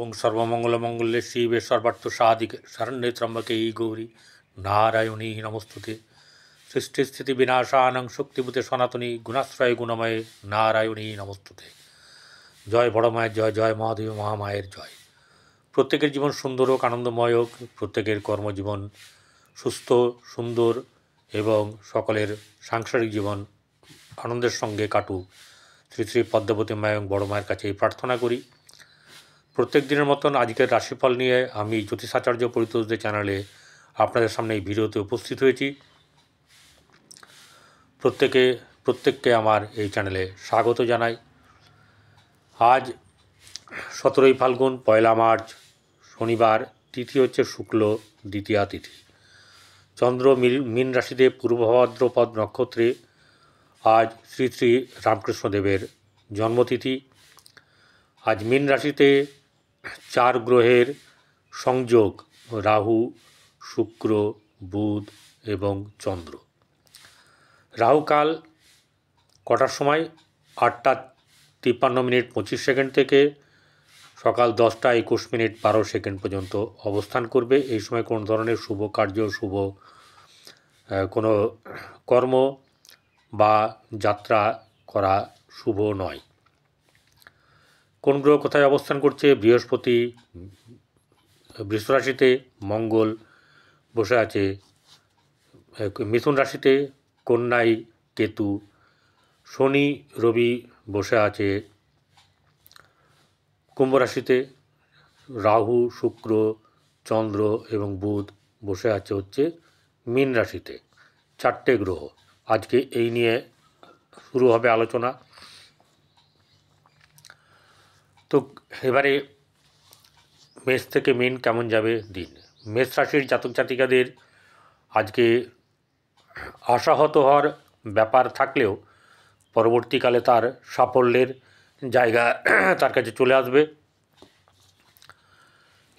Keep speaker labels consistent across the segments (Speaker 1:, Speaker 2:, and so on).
Speaker 1: ওং সর্বমঙ্গলমঙ্গলে শিবে সর্বার্থ সাধিকে শরণ্যে ত্র্যম্বকে গৌরী নারায়ণী নমস্তুতে। সৃষ্টিস্থিতি বিনাশানং শক্তিভূতে সনাতনী গুণাশ্রয় গুণময়ে নারায়ণী নমস্তুতে। জয় বড় মায়ের জয়, জয় মহাদেব মহামায়ের জয়। প্রত্যেকের জীবন সুন্দর হোক, আনন্দময় হোক, প্রত্যেকের কর্মজীবন সুস্থ সুন্দর এবং সকলের সাংসারিক জীবন আনন্দের সঙ্গে কাটুক। শ্রী শ্রী পদ্মাবতী মা এবং বড় মায়ের কাছে প্রার্থনা করি। প্রত্যেক দিনের মতন আজকের রাশিফল নিয়ে আমি জ্যোতিষাচার্য পরিতোষদের চ্যানেলে আপনাদের সামনে এই ভিডিওতে উপস্থিত হয়েছি। প্রত্যেককে আমার এই চ্যানেলে স্বাগত জানাই। আজ 17ই ফাল্গুন, 1 মার্চ, শনিবার। তিথি হচ্ছে শুক্ল দ্বিতীয়া তিথি। চন্দ্র মীন রাশিতে পূর্ব ভাদ্রপদ নক্ষত্রে। আজ শ্রী শ্রী রামকৃষ্ণদেবের জন্মতিথি। আজ মীন রাশিতে 4 গ্রহের সংযোগ: রাহু, শুক্র, বুধ এবং চন্দ্র। রাহুকাল কটার সময়? 8:53:25 থেকে সকাল 10:21:12 পর্যন্ত অবস্থান করবে। এই সময় কোনো ধরনের শুভ কার্য, শুভ কোনো কর্ম বা যাত্রা করা শুভ নয়। কোন গ্রহ কোথায় অবস্থান করছে? বৃহস্পতি বৃষ রাশিতে, মঙ্গল বসে আছে মিথুন রাশিতে, কন্যায় কেতু, শনি রবি বসে আছে কুম্ভ রাশিতে, রাহু শুক্র চন্দ্র এবং বুধ বসে আছে হচ্ছে মীন রাশিতে। 4টে গ্রহ। আজকে এই নিয়ে শুরু হবে আলোচনা। তো এবারে মেষ থেকে মীন কেমন যাবে দিন। মেষ রাশির জাতক জাতিকাদের আজকে আশাহত হওয়ার ব্যাপার থাকলেও পরবর্তীকালে তার সাফল্যের জায়গা তার কাছে চলে আসবে।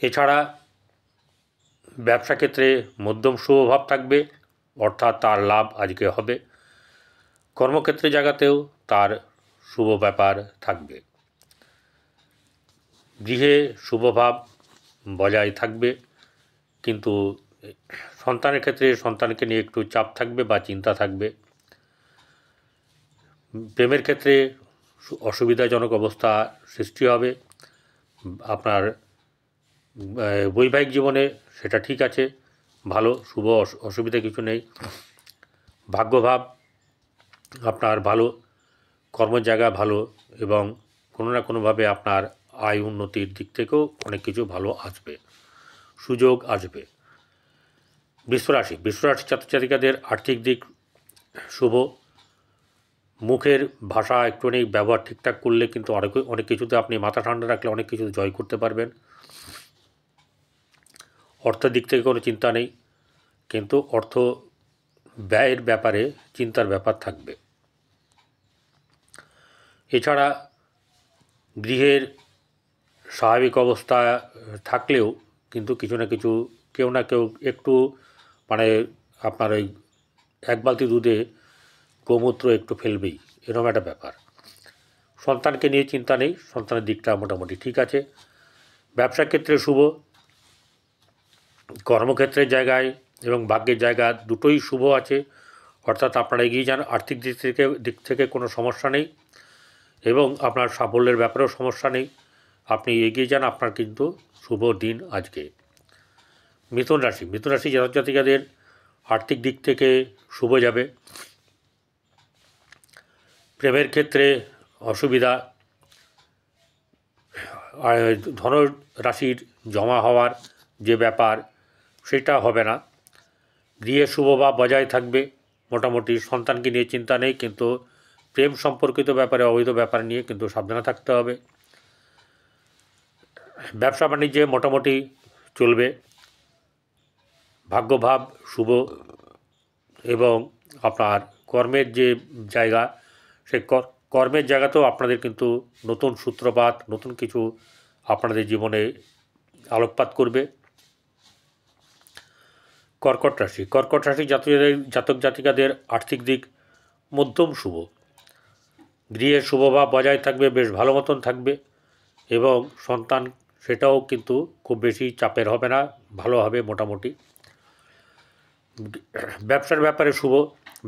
Speaker 1: এছাড়া ব্যবসা ক্ষেত্রে মধ্যম শুভভাব থাকবে, অর্থাৎ তার লাভ আজকে হবে। কর্মক্ষেত্রে জায়গাতেও তার শুভ ব্যাপার থাকবে। গৃহে শুভভাব বজায় থাকবে, কিন্তু সন্তানের ক্ষেত্রে সন্তানকে নিয়ে একটু চাপ থাকবে বা চিন্তা থাকবে। প্রেমের ক্ষেত্রে অসুবিধাজনক অবস্থা সৃষ্টি হবে। আপনার বৈবাহিক জীবনে সেটা ঠিক আছে, ভালো, শুভ, অসুবিধা কিছু নেই। ভাগ্যভাব আপনার ভালো, কর্মের জায়গা ভালো এবং কোনো না কোনোভাবে আপনার আয় উন্নতির দিক থেকেও অনেক কিছু ভালো আসবে, সুযোগ আসবে। বৃষরাশি ছাত্রছাত্রীদের আর্থিক দিক শুভ। মুখের ভাষা একটুখানি ব্যবহার ঠিকঠাক করলে কিন্তু অনেক কিছুতে আপনি মাথা ঠান্ডা রাখলে অনেক কিছু জয় করতে পারবেন। অর্থের দিক থেকে কোনো চিন্তা নেই, কিন্তু অর্থ ব্যয়ের ব্যাপারে চিন্তার ব্যাপার থাকবে। এছাড়া গৃহের স্বাভাবিক অবস্থা থাকলেও কিন্তু কিছু না কিছু কেউ না কেউ একটু মানে আপনার ওই 1 বালতি দুধে গোমূত্র একটু ফেলবেই, এরকম একটা ব্যাপার। সন্তানকে নিয়ে চিন্তা নেই, সন্তানের দিকটা মোটামুটি ঠিক আছে। ব্যবসা ক্ষেত্রে শুভ, কর্মক্ষেত্রের জায়গায় এবং ভাগ্যের জায়গা দুটোই শুভ আছে, অর্থাৎ আপনারা এগিয়ে যান। আর্থিক দিক থেকে কোনো সমস্যা নেই এবং আপনার সাফল্যের ব্যাপারেও সমস্যা নেই, আপনি এগিয়ে যান, আপনার কিন্তু শুভ দিন আজকে। মিথুন রাশি জাতক জাতিকাদের আর্থিক দিক থেকে শুভ যাবে। প্রেমের ক্ষেত্রে অসুবিধা, ধন রাশির জমা হওয়ার যে ব্যাপার সেটা হবে না। গৃহে শুভভাব বজায় থাকবে মোটামুটি। সন্তানকে নিয়ে চিন্তা নেই, কিন্তু প্রেম সম্পর্কিত ব্যাপারে, অবৈধ ব্যাপার নিয়ে কিন্তু সাবধানে থাকতে হবে। ব্যবসা বাণিজ্যে মোটামুটি চলবে। ভাগ্যভাব শুভ এবং আপনার কর্মের যে জায়গা, সেই কর্মের জায়গাতেও আপনাদের কিন্তু নতুন সূত্রপাত, নতুন কিছু আপনাদের জীবনে আলোকপাত করবে। কর্কট রাশি জাতক জাতিকাদের আর্থিক দিক মধ্যম শুভ। গৃহের শুভভাব বজায় থাকবে, বেশ ভালো মতন থাকবে এবং সেটাও কিন্তু খুব বেশি চাপের হবে না, ভালো হবে মোটামুটি। ব্যবসার ব্যাপারে শুভ,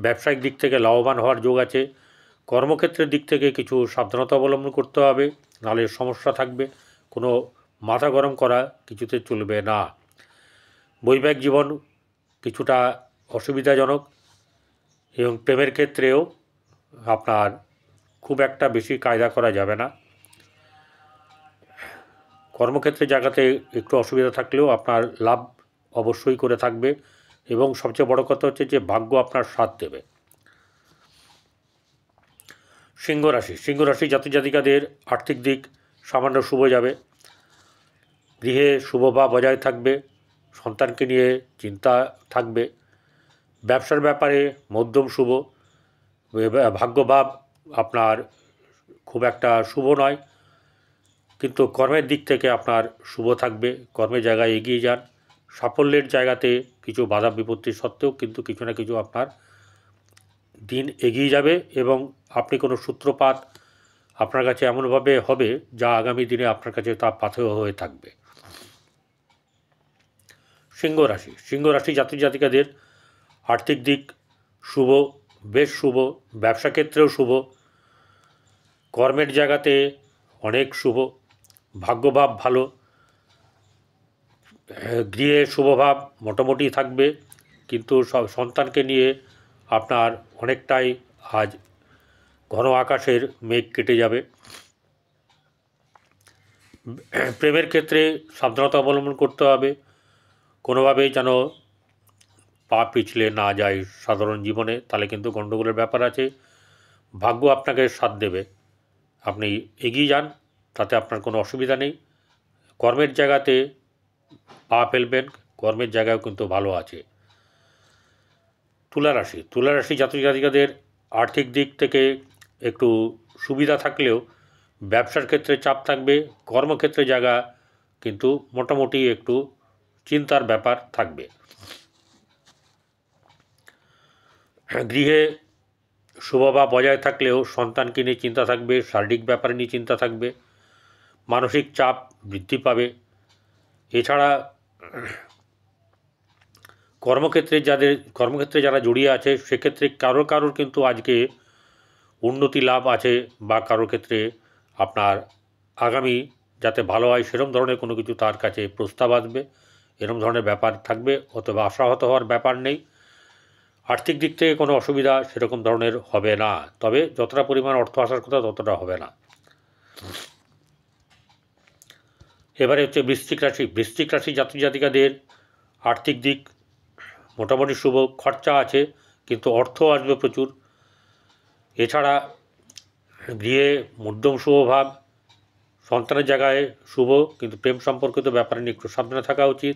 Speaker 1: ব্যবসায়িক দিক থেকে লাভবান হওয়ার যোগ আছে। কর্মক্ষেত্রের দিক থেকে কিছু সাবধানতা অবলম্বন করতে হবে, নাহলে সমস্যা থাকবে। কোনো মাথা গরম করা কিছুতে চলবে না। বৈবাহিক জীবন কিছুটা অসুবিধাজনক, এবং প্রেমের ক্ষেত্রেও আপনার খুব একটা বেশি কায়দা করা যাবে না। কর্মক্ষেত্রে জায়গাতে একটু অসুবিধা থাকলেও আপনার লাভ অবশ্যই করে থাকবে, এবং সবচেয়ে বড় কথা হচ্ছে যে ভাগ্য আপনার সাথ দেবে। সিংহ রাশি, সিংহ রাশি জাতি জাতিকাদের আর্থিক দিক সামান্য শুভ যাবে। গৃহে শুভভাব বজায় থাকবে, সন্তানকে নিয়ে চিন্তা থাকবে। ব্যবসার ব্যাপারে মধ্যম শুভ, ভাগ্যভাব আপনার খুব একটা শুভ নয়, কিন্তু কর্মের দিক থেকে আপনার শুভ থাকবে। কর্মের জায়গায় এগিয়ে যান। সাফল্যের জায়গাতে কিছু বাধা বিপত্তি সত্ত্বেও কিন্তু কিছু না কিছু আপনার দিন এগিয়ে যাবে, এবং আপনি কোনো সূত্রপাত আপনার কাছে এমনভাবে হবে যা আগামী দিনে আপনার কাছে তা পাথেয় হয়ে থাকবে। সিংহ রাশি, সিংহ রাশি জাতি জাতিকাদের আর্থিক দিক শুভ, বেশ শুভ। ব্যবসা ক্ষেত্রেও শুভ, কর্মের জায়গাতে অনেক শুভ, ভাগ্যভাব ভালো। গৃহে শুভভাব মোটামুটি থাকবে, কিন্তু সন্তানকে নিয়ে আপনার অনেকটাই আজ ঘন আকাশের মেঘ কেটে যাবে। প্রেমের ক্ষেত্রে সাবধানতা অবলম্বন করতে হবে, কোনোভাবেই যেন পা পিছলে না যায় সাধারণ জীবনে, তাহলে কিন্তু গণ্ডগোলের ব্যাপার আছে। ভাগ্য আপনাকে সাথ দেবে, আপনি এগিয়ে যান, তাতে আপনার কোনো অসুবিধা নেই। কর্মের জায়গাতে পা ফেলবেন, কর্মের জায়গাও কিন্তু ভালো আছে। তুলা রাশি, তুলা রাশি জাতক জাতিকাদের আর্থিক দিক থেকে একটু সুবিধা থাকলেও ব্যবসার ক্ষেত্রে চাপ থাকবে। কর্মক্ষেত্রে জায়গা কিন্তু মোটামুটি একটু চিন্তার ব্যাপার থাকবে। গৃহে শুভভাব বজায় থাকলেও সন্তানকে নিয়ে চিন্তা থাকবে, শারীরিক ব্যাপারে নিয়ে চিন্তা থাকবে, মানসিক চাপ বৃদ্ধি পাবে। এছাড়া কর্মক্ষেত্রে যারা জড়িয়ে আছে সেক্ষেত্রে কারোর কিন্তু আজকে উন্নতি লাভ আছে, বা কারোর ক্ষেত্রে আপনার আগামী যাতে ভালো হয় সেরকম ধরনের কোনো কিছু তার কাছে প্রস্তাব আসবে, এরকম ধরনের ব্যাপার থাকবে, অথবা আশাহত হওয়ার ব্যাপার নেই। আর্থিক দিক থেকে কোনো অসুবিধা সেরকম ধরনের হবে না, তবে যতটা পরিমাণ অর্থ আসার কথা ততটা হবে না। এবারে হচ্ছে বৃশ্চিক রাশি, বৃশ্চিক রাশি জাতক জাতিকাদের আর্থিক দিক মোটামুটি শুভ, খরচা আছে কিন্তু অর্থ আসবে প্রচুর। এছাড়া গৃহে মধ্যম শুভভাব, সন্তানের জায়গায় শুভ, কিন্তু প্রেম সম্পর্কিত ব্যাপারে নিয়ে একটু সাবধানে থাকা উচিত।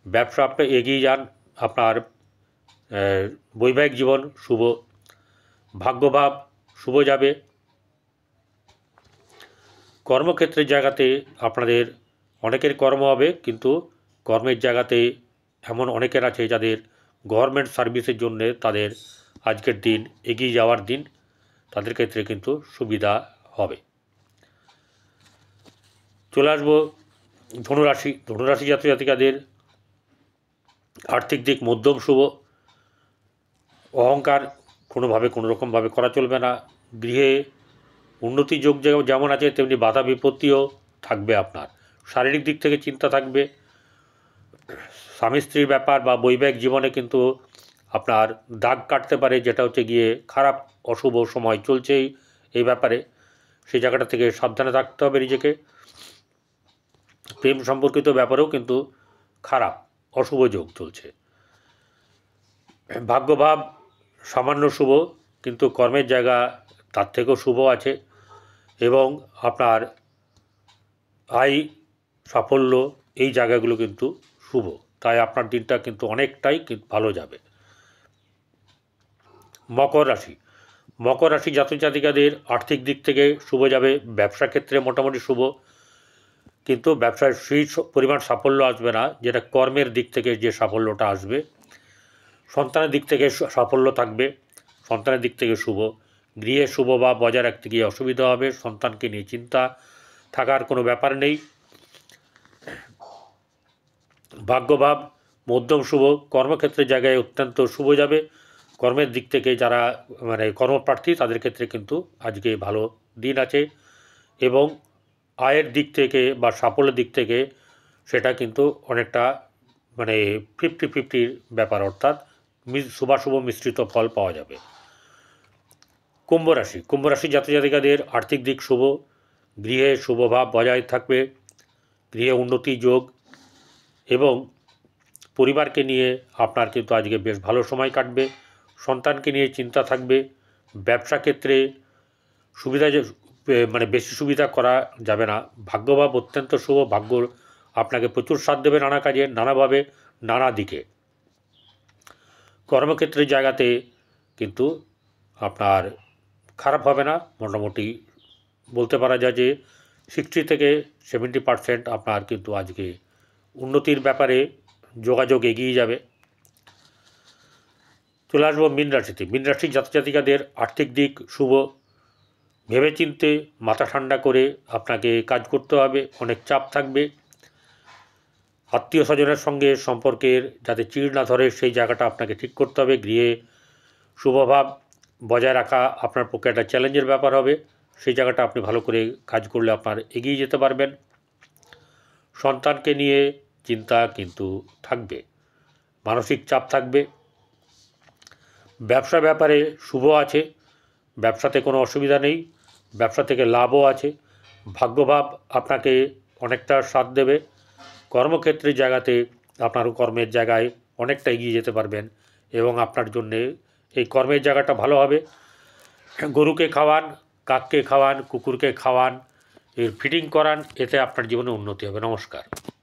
Speaker 1: ব্যবসা আপনি এগিয়ে যান, আপনার বৈবাহিক জীবন শুভ, ভাগ্যভাব শুভ যাবে। কর্মক্ষেত্রের জায়গাতে আপনাদের অনেকের কর্ম হবে, কিন্তু কর্মের জায়গাতে এমন অনেকের আছে যাদের গভর্নমেন্ট সার্ভিসের জন্যে তাদের আজকের দিন এগিয়ে যাওয়ার দিন, তাদের ক্ষেত্রে কিন্তু সুবিধা হবে। চলে আসবো ধনুরাশি, ধনুরাশি জাতক জাতিকাদের আর্থিক দিক মধ্যম শুভ। অহংকার কোনোরকমভাবে করা চলবে না। গৃহে উন্নতি যোগ যেমন আছে তেমনি বাধা বিপত্তিও থাকবে আপনার। শারীরিক দিক থেকে চিন্তা থাকবে। স্বামী স্ত্রীর ব্যাপার বা বৈবাহিক জীবনে কিন্তু আপনার দাগ কাটতে পারে, যেটা হচ্ছে গিয়ে খারাপ অশুভ সময় চলছেই এই ব্যাপারে, সেই জায়গাটা থেকে সাবধানে থাকতে হবে নিজেকে। প্রেম সম্পর্কিত ব্যাপারেও কিন্তু খারাপ অশুভ যোগ চলছে। ভাগ্যভাব সামান্য শুভ, কিন্তু কর্মের জায়গা তার থেকেও শুভ আছে, এবং আপনার আয় সাফল্য এই জায়গাগুলো কিন্তু শুভ, তাই আপনার দিনটা কিন্তু অনেকটাই ভালো যাবে। মকর রাশি, মকর রাশি জাতক জাতিকাদের আর্থিক দিক থেকে শুভ যাবে। ব্যবসা ক্ষেত্রে মোটামুটি শুভ, কিন্তু ব্যবসায় সেই পরিমাণ সাফল্য আসবে না যেটা কর্মের দিক থেকে যে সাফল্যটা আসবে। সন্তানের দিক থেকে সাফল্য থাকবে, সন্তানের দিক থেকে শুভ। গৃহে শুভ বা বজায় রাখতে গিয়ে অসুবিধা হবে, সন্তানকে নিয়ে চিন্তা থাকার কোনো ব্যাপার নেই। ভাগ্যভাব মধ্যম শুভ, কর্মক্ষেত্রের জায়গায় অত্যন্ত শুভ যাবে। কর্মের দিক থেকে যারা কর্মপ্রার্থী তাদের ক্ষেত্রে কিন্তু আজকে ভালো দিন আছে, এবং আয়ের দিক থেকে বা সাফল্যের দিক থেকে সেটা কিন্তু অনেকটা 50-50 ব্যাপার, অর্থাৎ শুভাশুভ মিশ্রিত ফল পাওয়া যাবে। কুম্ভ রাশি জাতজাতিকাদের আর্থিক দিক শুভ, গৃহে শুভভাব বজায় থাকবে, গৃহে উন্নতি যোগ, এবং পরিবারকে নিয়ে আপনার কিন্তু আজকে বেশ ভালো সময় কাটবে। সন্তানকে নিয়ে চিন্তা থাকবে। ব্যবসা ক্ষেত্রে সুবিধা বেশি সুবিধা করা যাবে না। ভাগ্যভাব অত্যন্ত শুভ, ভাগ্য আপনাকে প্রচুর সাথ দেবে নানা কাজে, নানাভাবে, নানা দিকে। কর্মক্ষেত্রের জায়গাতে কিন্তু আপনার খারাপ হবে না, মোটামুটি বলতে পারা যায় যে 60 থেকে 70% আপনার কিন্তু আজকে উন্নতির ব্যাপারে যোগাযোগ এগিয়ে যাবে। চলে আসবো মীন রাশির জাতজাতিকাদের আর্থিক দিক শুভ, ভেবেচিন্তে মাথা ঠান্ডা করে আপনাকে কাজ করতে হবে, অনেক চাপ থাকবে। আত্মীয় স্বজনের সঙ্গে সম্পর্কের যাতে চিড় না ধরে সেই জায়গাটা আপনাকে ঠিক করতে হবে। গৃহে শুভভাব বজায় রাখা আপনার পক্ষে একটা চ্যালেঞ্জের ব্যাপার হবে, সেই জায়গাটা আপনি ভালো করে কাজ করলে আপনার এগিয়ে যেতে পারবেন। সন্তানকে নিয়ে চিন্তা কিন্তু থাকবে, মানসিক চাপ থাকবে। ব্যবসা ব্যাপারে শুভ আছে, ব্যবসাতে কোনো অসুবিধা নেই, ব্যবসা থেকে লাভও আছে। ভাগ্যভাব আপনাকে অনেকটা সাথ দেবে। কর্মক্ষেত্রের জায়গাতে আপনার কর্মের জায়গায় অনেকটা এগিয়ে যেতে পারবেন, এবং আপনার জন্যে এই কর্মের জায়গাটা ভালো হবে। গরুকে খাওয়ান, কাককে খাওয়ান, কুকুরকে খাওয়ান, এর ফিডিং করান, এতে আপনার জীবনে উন্নতি হবে। নমস্কার।